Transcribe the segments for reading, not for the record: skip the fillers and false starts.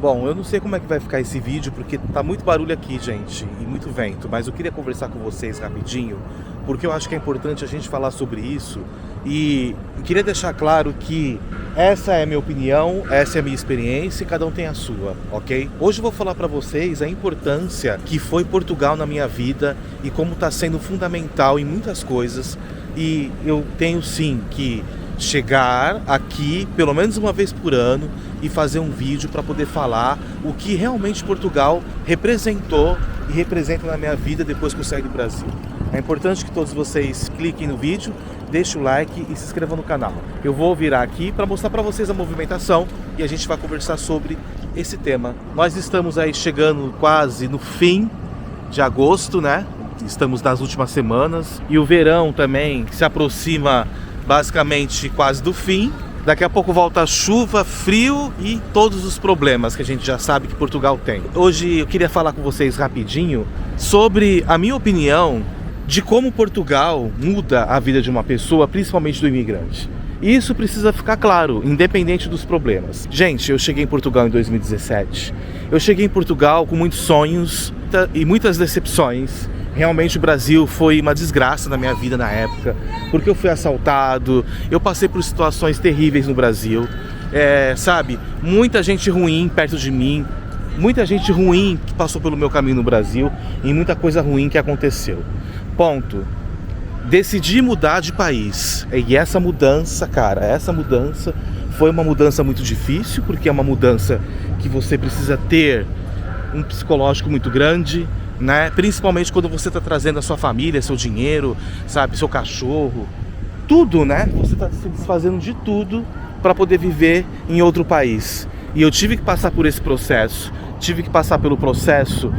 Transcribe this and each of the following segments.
Bom, eu não sei como é que vai ficar esse vídeo, porque tá muito barulho aqui, gente, e muito vento, mas eu queria conversar com vocês rapidinho, porque eu acho que é importante a gente falar sobre isso, e eu queria deixar claro que essa é a minha opinião, essa é a minha experiência, e cada um tem a sua, ok? Hoje eu vou falar pra vocês a importância que foi Portugal na minha vida, e como tá sendo fundamental em muitas coisas, e eu tenho sim que chegar aqui pelo menos uma vez por ano e fazer um vídeo para poder falar o que realmente Portugal representou e representa na minha vida depois que eu saí do Brasil. É importante que todos vocês cliquem no vídeo, deixem o like e se inscrevam no canal. Eu vou virar aqui para mostrar para vocês a movimentação e a gente vai conversar sobre esse tema. Nós estamos aí chegando quase no fim de agosto, né? Estamos nas últimas semanas e o verão também se aproxima basicamente quase do fim. Daqui a pouco volta a chuva, frio e todos os problemas que a gente já sabe que Portugal tem. Hoje eu queria falar com vocês rapidinho sobre a minha opinião de como Portugal muda a vida de uma pessoa, principalmente do imigrante. E isso precisa ficar claro, independente dos problemas. Gente, eu cheguei em Portugal em 2017. Eu cheguei em Portugal com muitos sonhos e muitas decepções. Realmente o Brasil foi uma desgraça na minha vida na época, porque eu fui assaltado, eu passei por situações terríveis no Brasil, sabe? Muita gente ruim perto de mim, muita gente ruim que passou pelo meu caminho no Brasil e muita coisa ruim que aconteceu. Ponto. Decidi mudar de país, e essa mudança, cara, foi uma mudança muito difícil, porque é uma mudança que você precisa ter um psicológico muito grande, né? Principalmente quando você está trazendo a sua família, seu dinheiro, sabe, seu cachorro, tudo, né? Você está se desfazendo de tudo para poder viver em outro país. E eu tive que passar por esse processo, tive que passar pelo processo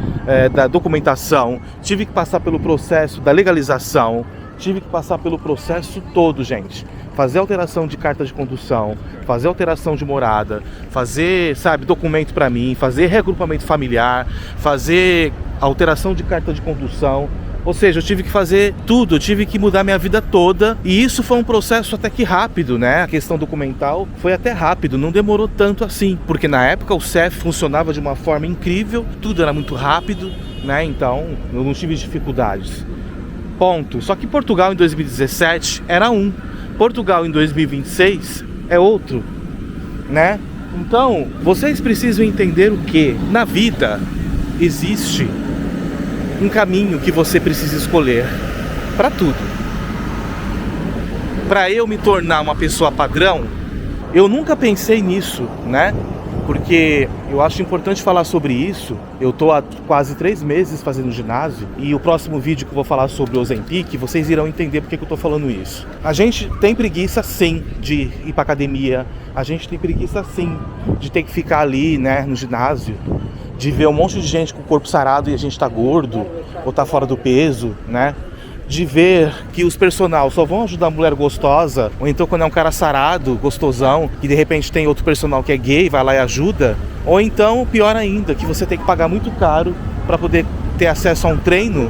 da documentação, tive que passar pelo processo da legalização, tive que passar pelo processo todo, gente. Fazer alteração de carta de condução, fazer alteração de morada, fazer, sabe, documento para mim, fazer reagrupamento familiar, fazer alteração de carta de condução. Ou seja, eu tive que fazer tudo, eu tive que mudar minha vida toda. E isso foi um processo até que rápido, né? A questão documental foi até rápido, não demorou tanto assim. Porque na época o CEF funcionava de uma forma incrível, tudo era muito rápido, né? Então eu não tive dificuldades. Ponto. Só que Portugal em 2017 era um. Portugal em 2026 é outro, né? Então, vocês precisam entender o que? Na vida existe um caminho que você precisa escolher para tudo. Para eu me tornar uma pessoa padrão, eu nunca pensei nisso, né? Porque eu acho importante falar sobre isso. Eu tô há quase 3 meses fazendo ginásio e o próximo vídeo que eu vou falar sobre o Ozempic, vocês irão entender porque que eu tô falando isso. A gente tem preguiça sim de ir pra academia, a gente tem preguiça sim de ter que ficar ali, né, no ginásio, de ver um monte de gente com o corpo sarado e a gente tá gordo ou tá fora do peso, né? De ver que os personal só vão ajudar a mulher gostosa, ou então quando é um cara sarado, gostosão, e de repente tem outro personal que é gay, vai lá e ajuda, ou então, pior ainda, que você tem que pagar muito caro para poder ter acesso a um treino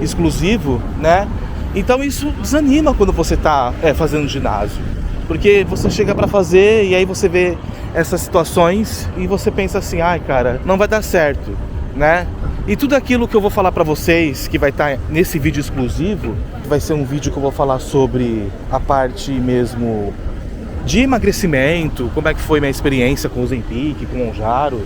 exclusivo, né? Então isso desanima quando você tá fazendo ginásio, porque você chega para fazer e aí você vê essas situações e você pensa assim, ai cara, não vai dar certo, né? E tudo aquilo que eu vou falar pra vocês, que vai estar nesse vídeo exclusivo, vai ser um vídeo que eu vou falar sobre a parte mesmo de emagrecimento, como é que foi minha experiência com o Ozempic, com o Mounjaro,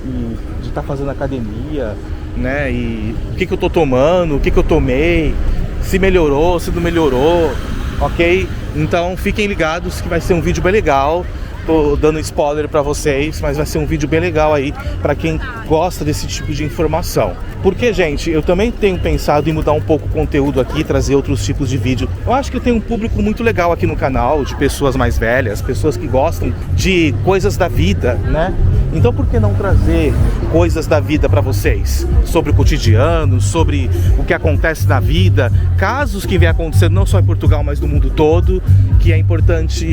e de estar fazendo academia, né? E o que eu tô tomando, o que eu tomei, se melhorou, se não melhorou, ok? Então fiquem ligados que vai ser um vídeo bem legal. Tô dando spoiler pra vocês, mas vai ser um vídeo bem legal aí pra quem gosta desse tipo de informação. Porque, gente, eu também tenho pensado em mudar um pouco o conteúdo aqui, trazer outros tipos de vídeo. Eu acho que eu tenho um público muito legal aqui no canal, de pessoas mais velhas, pessoas que gostam de coisas da vida, né? Então por que não trazer coisas da vida pra vocês? Sobre o cotidiano, sobre o que acontece na vida, casos que vem acontecendo não só em Portugal, mas no mundo todo, que é importante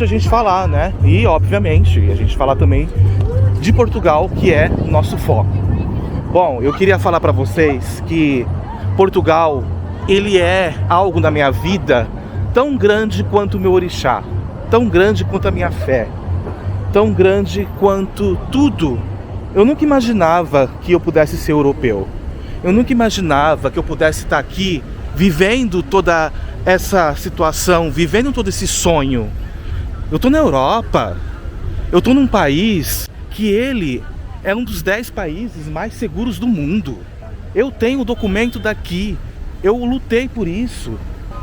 a gente falar, né? E, obviamente, a gente falar também de Portugal, que é o nosso foco. Bom, eu queria falar para vocês que Portugal, ele é algo na minha vida tão grande quanto o meu orixá, tão grande quanto a minha fé. tão grande quanto tudo. Eu nunca imaginava que eu pudesse ser europeu. Eu nunca imaginava que eu pudesse estar aqui vivendo toda essa situação, vivendo todo esse sonho. Eu tô na Europa, eu tô num país que ele é um dos 10 países mais seguros do mundo. Eu tenho o documento daqui, eu lutei por isso,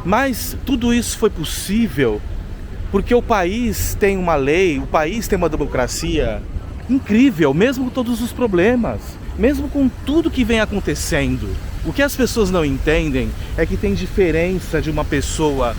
mas tudo isso foi possível porque o país tem uma lei, o país tem uma democracia incrível, mesmo com todos os problemas, mesmo com tudo que vem acontecendo. O que as pessoas não entendem é que tem diferença de uma pessoa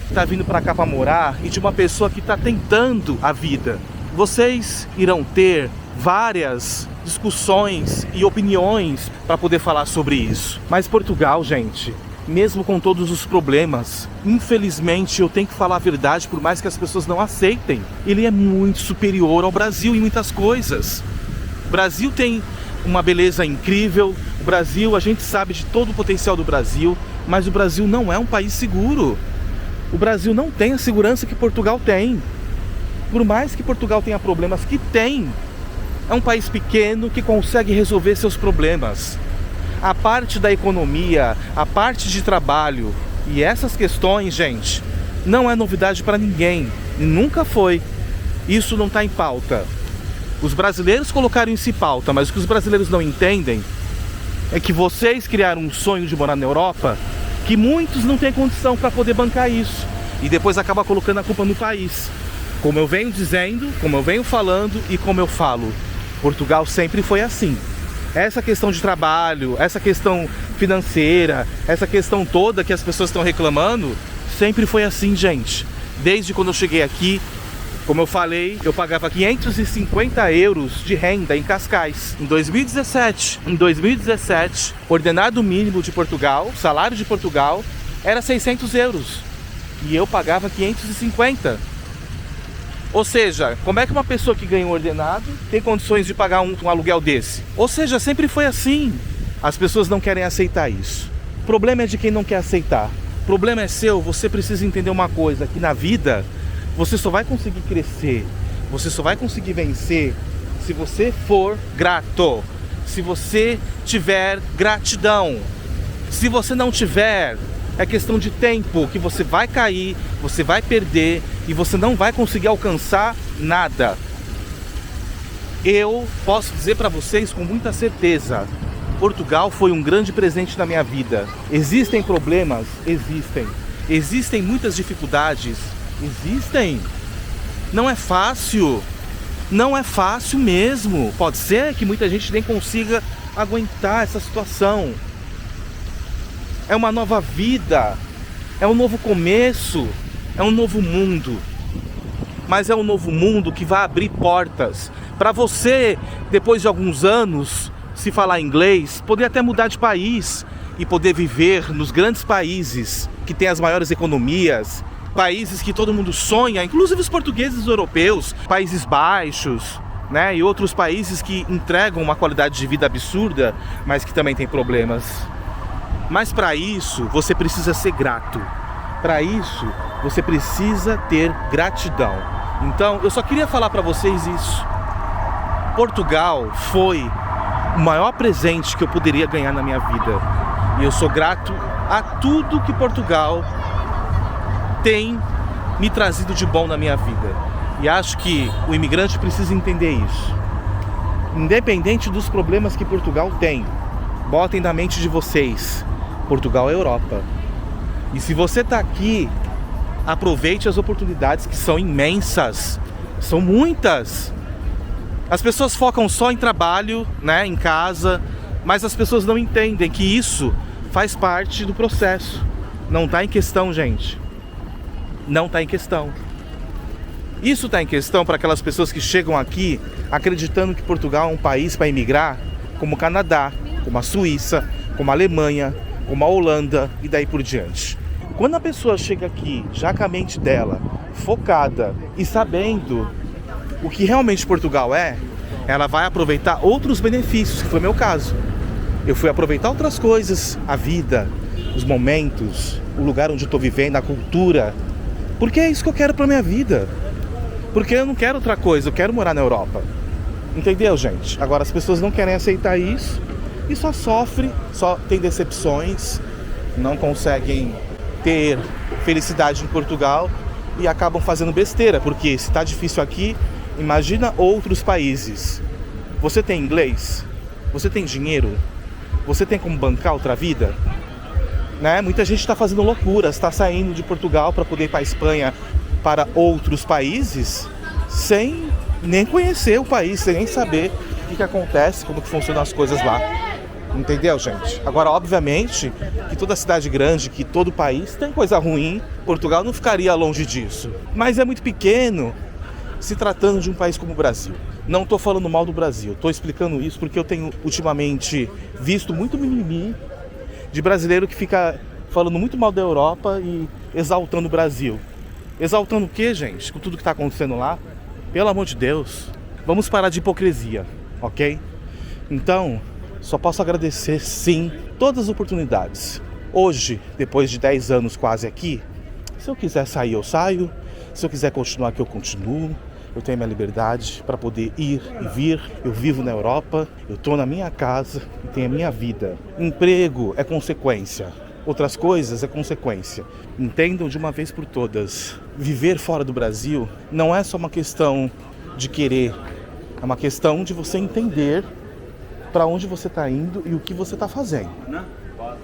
que está vindo para cá para morar e de uma pessoa que está tentando a vida. Vocês irão ter várias discussões e opiniões para poder falar sobre isso. Mas Portugal, gente, mesmo com todos os problemas, infelizmente eu tenho que falar a verdade, por mais que as pessoas não aceitem. Ele é muito superior ao Brasil em muitas coisas. O Brasil tem uma beleza incrível, o Brasil, a gente sabe de todo o potencial do Brasil, mas o Brasil não é um país seguro. O Brasil não tem a segurança que Portugal tem. Por mais que Portugal tenha problemas, que tem, é um país pequeno que consegue resolver seus problemas. A parte da economia, a parte de trabalho e essas questões, gente, não é novidade para ninguém, nunca foi. Isso não está em pauta. Os brasileiros colocaram isso em pauta, mas o que os brasileiros não entendem é que vocês criaram um sonho de morar na Europa, que muitos não têm condição para poder bancar isso, e depois acaba colocando a culpa no país. Como eu venho dizendo, como eu venho falando e como eu falo, Portugal sempre foi assim. Essa questão de trabalho, essa questão financeira, essa questão toda que as pessoas estão reclamando, sempre foi assim, gente. Desde quando eu cheguei aqui, como eu falei, eu pagava 550 euros de renda em Cascais. Em 2017, ordenado mínimo de Portugal, salário de Portugal, era 600 euros. E eu pagava 550. Ou seja, como é que uma pessoa que ganha um ordenado tem condições de pagar um aluguel desse? Ou seja, sempre foi assim. As pessoas não querem aceitar isso. O problema é de quem não quer aceitar. O problema é seu, você precisa entender uma coisa, que na vida você só vai conseguir crescer, você só vai conseguir vencer se você for grato, se você tiver gratidão. Se você não tiver, é questão de tempo que você vai cair, você vai perder e você não vai conseguir alcançar nada. Eu posso dizer para vocês com muita certeza, Portugal foi um grande presente na minha vida. Existem problemas? Existem. Existem muitas dificuldades? Existem. Não é fácil. Não é fácil mesmo. Pode ser que muita gente nem consiga aguentar essa situação. É uma nova vida, é um novo começo, é um novo mundo. Mas é um novo mundo que vai abrir portas para você, depois de alguns anos, se falar inglês, poder até mudar de país e poder viver nos grandes países que têm as maiores economias, países que todo mundo sonha, inclusive os portugueses e os europeus, Países Baixos, né, e outros países que entregam uma qualidade de vida absurda, mas que também têm problemas. Mas para isso, você precisa ser grato. Para isso, você precisa ter gratidão. Então, eu só queria falar para vocês isso. Portugal foi o maior presente que eu poderia ganhar na minha vida. E eu sou grato a tudo que Portugal tem me trazido de bom na minha vida. E acho que o imigrante precisa entender isso. Independente dos problemas que Portugal tem, botem na mente de vocês, Portugal é Europa. E se você está aqui, aproveite as oportunidades que são imensas. São muitas. As pessoas focam só em trabalho, né, em casa, mas as pessoas não entendem que isso faz parte do processo. Não está em questão, gente. Não está em questão. Isso está em questão para aquelas pessoas que chegam aqui acreditando que Portugal é um país para emigrar, como o Canadá, como a Suíça, como a Alemanha, como a Holanda e daí por diante. Quando a pessoa chega aqui, já com a mente dela focada e sabendo o que realmente Portugal é, ela vai aproveitar outros benefícios, que foi o meu caso. Eu fui aproveitar outras coisas, a vida, os momentos, o lugar onde eu estou vivendo, a cultura, porque é isso que eu quero para minha vida. Porque eu não quero outra coisa, eu quero morar na Europa. Entendeu, gente? Agora as pessoas não querem aceitar isso e só sofrem, só tem decepções, não conseguem ter felicidade em Portugal e acabam fazendo besteira, porque se tá difícil aqui, imagina outros países. Você tem inglês? Você tem dinheiro? Você tem como bancar outra vida? Né? Muita gente está fazendo loucuras, está saindo de Portugal para poder ir para a Espanha, para outros países, sem nem conhecer o país, sem nem saber o que acontece, como que funcionam as coisas lá. Entendeu, gente? Agora, obviamente, que toda cidade grande, que todo país tem coisa ruim, Portugal não ficaria longe disso. Mas é muito pequeno se tratando de um país como o Brasil. Não estou falando mal do Brasil, estou explicando isso porque eu tenho ultimamente visto muito mimimi de brasileiro que fica falando muito mal da Europa e exaltando o Brasil. Exaltando o quê, gente? Com tudo que está acontecendo lá? Pelo amor de Deus, vamos parar de hipocrisia, ok? Então, só posso agradecer, sim, todas as oportunidades. Hoje, depois de 10 anos quase aqui, se eu quiser sair, eu saio. Se eu quiser continuar aqui, eu continuo. Eu tenho a minha liberdade para poder ir e vir. Eu vivo na Europa, eu estou na minha casa e tenho a minha vida. Emprego é consequência. Outras coisas é consequência. Entendam de uma vez por todas. Viver fora do Brasil não é só uma questão de querer. É uma questão de você entender para onde você está indo e o que você está fazendo.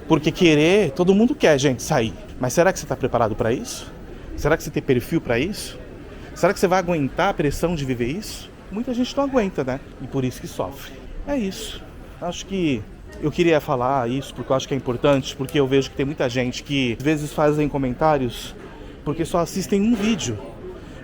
Porque querer, todo mundo quer, gente, sair. Mas será que você está preparado para isso? Será que você tem perfil para isso? Será que você vai aguentar a pressão de viver isso? Muita gente não aguenta, né? E por isso que sofre. É isso. Acho que eu queria falar isso porque eu acho que é importante, porque eu vejo que tem muita gente que às vezes fazem comentários porque só assistem um vídeo.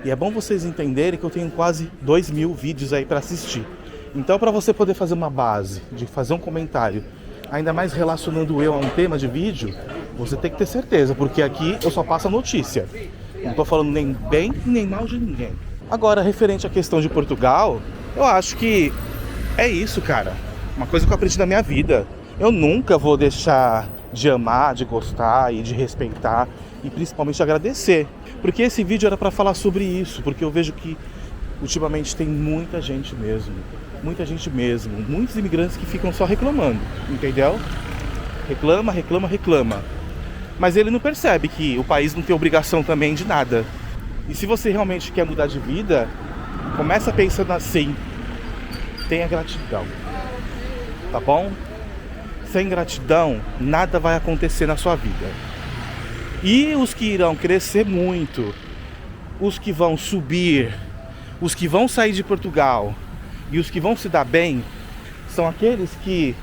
E é bom vocês entenderem que eu tenho quase 2.000 vídeos aí para assistir. Então, para você poder fazer uma base, de fazer um comentário, ainda mais relacionando eu a um tema de vídeo, você tem que ter certeza, porque aqui eu só passo a notícia. Não estou falando nem bem nem mal de ninguém. Agora, referente à questão de Portugal, eu acho que é isso, cara. Uma coisa que eu aprendi na minha vida. Eu nunca vou deixar de amar, de gostar e de respeitar e principalmente agradecer. Porque esse vídeo era para falar sobre isso, porque eu vejo que ultimamente tem muita gente mesmo. Muita gente mesmo. Muitos imigrantes que ficam só reclamando, entendeu? Reclama, reclama, reclama. Mas ele não percebe que o país não tem obrigação também de nada. E se você realmente quer mudar de vida, começa pensando assim: tenha gratidão, tá bom? Sem gratidão, nada vai acontecer na sua vida. E os que irão crescer muito, os que vão subir, os que vão sair de Portugal e os que vão se dar bem, são aqueles que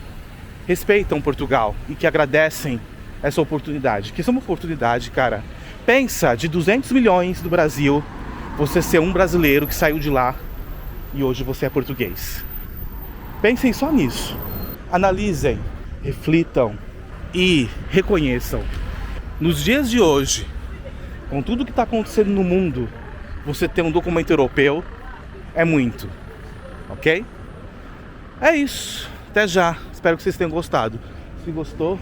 respeitam Portugal e que agradecem essa oportunidade, que isso é uma oportunidade, cara. Pensa, de 200 milhões do Brasil, você ser um brasileiro que saiu de lá e hoje você é português. Pensem só nisso. Analisem, reflitam e reconheçam. Nos dias de hoje, com tudo que está acontecendo no mundo, você ter um documento europeu é muito, ok? É isso. Até já. Espero que vocês tenham gostado. Se gostou,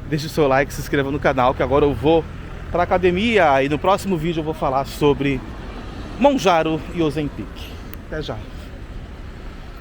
deixe o seu like, se inscreva no canal, que agora eu vou para academia e no próximo vídeo eu vou falar sobre Monjaro e Ozempic. Até já.